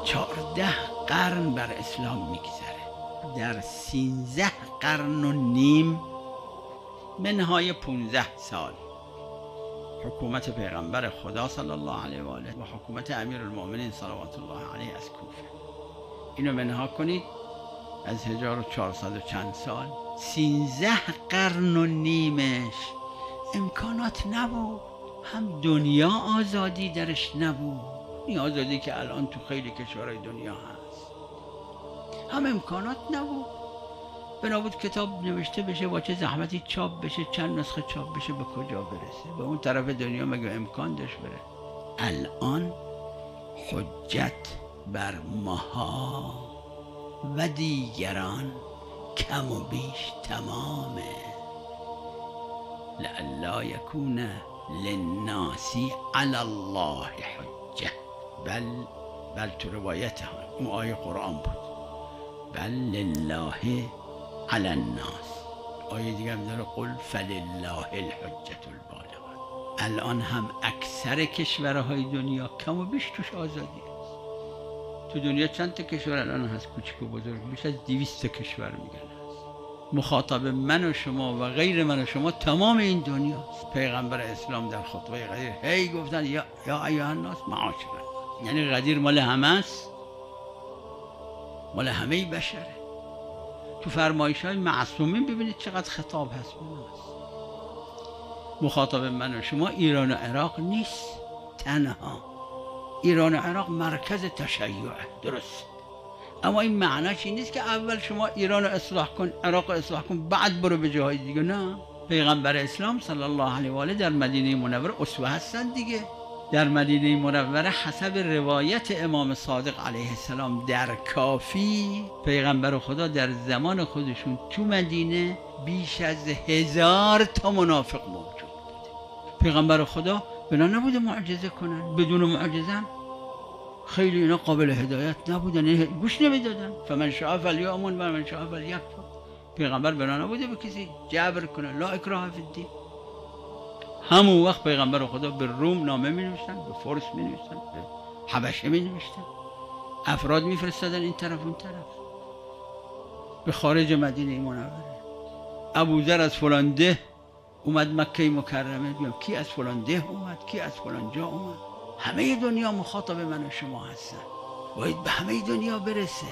14 قرن بر اسلام میگذره. در 13 قرن و نیم منهای 15 سال حکومت پیغمبر خدا صلی الله علیه و آله و حکومت امیرالمؤمنین صلوات الله علیه از کوفه، اینو منها کنید از 1400 و چند سال، 13 قرن و نیمش امکانات نبود. هم دنیا آزادی درش نبود، این آزادی که الان تو خیلی کشورهای دنیا هست، هم امکانات نبود. بنابود کتاب نوشته بشه با چه زحمتی چاپ بشه، چند نسخه چاپ بشه، به کجا برسه؟ به اون طرف دنیا مگه امکان داشت بره؟ الان حجت بر ماها و دیگران کم و بیش تمامه. لئلا یکون للناس علی الله حجه، بل تو روایت ها اون آیه قرآن بود، بل لله علی الناس. آیه دیگه هم داره قل فلله الحجة البالغه. الان هم اکثر کشورهای دنیا کم و بیش توش آزادی است. تو دنیا چند تا کشور الان هست کوچیک و بزرگ؟ بیش از 200 کشور میگن هست. مخاطب من و شما و غیر من و شما تمام این دنیاست. پیغمبر اسلام در خطبه غدیر هی گفتن یا ایها الناس معاشر، یعنی غدیر مال همه است، مال همه بشره. تو فرمایش‌های معصومین ببینید چقدر خطاب هست به ناس. مخاطب من و شما ایران و عراق نیست تنها. ایران و عراق مرکز تشیعه، درست، اما این معناش این نیست که اول شما ایران رو اصلاح کن، عراق رو اصلاح کن، بعد برو به جاهای دیگه. نه، پیغمبر اسلام صلی الله علیه و آله در مدینه منوره اسوه هستن دیگه. در مدینه منوره حسب روایت امام صادق علیه السلام در کافی، پیغمبر خدا در زمان خودشون تو مدینه بیش از 1000 تا منافق موجود بوده. پیغمبر خدا بنا نبوده معجزه کنن، بدون معجزه خیلی اینا قابل هدایت نبودن، گوش نمیدادن. فمن شاء فلیؤمن و من شاء فلیکفر. پیغمبر بنا نبوده به کسی جبر کنه، لا اکراه فی الدین. همون وقت پیغمبر خدا به روم نامه می نوشتن، به فارس می نوشتن، به حبشه می نوشتن، افراد می فرستادن این طرف اون طرف، به خارج مدینه منوره. ابوذر از فلان ده اومد مکه مکرمه، بیام کی از فلان ده اومد، کی از فلان جا اومد. همه دنیا مخاطب من و شما هستن، باید به همه دنیا برسه.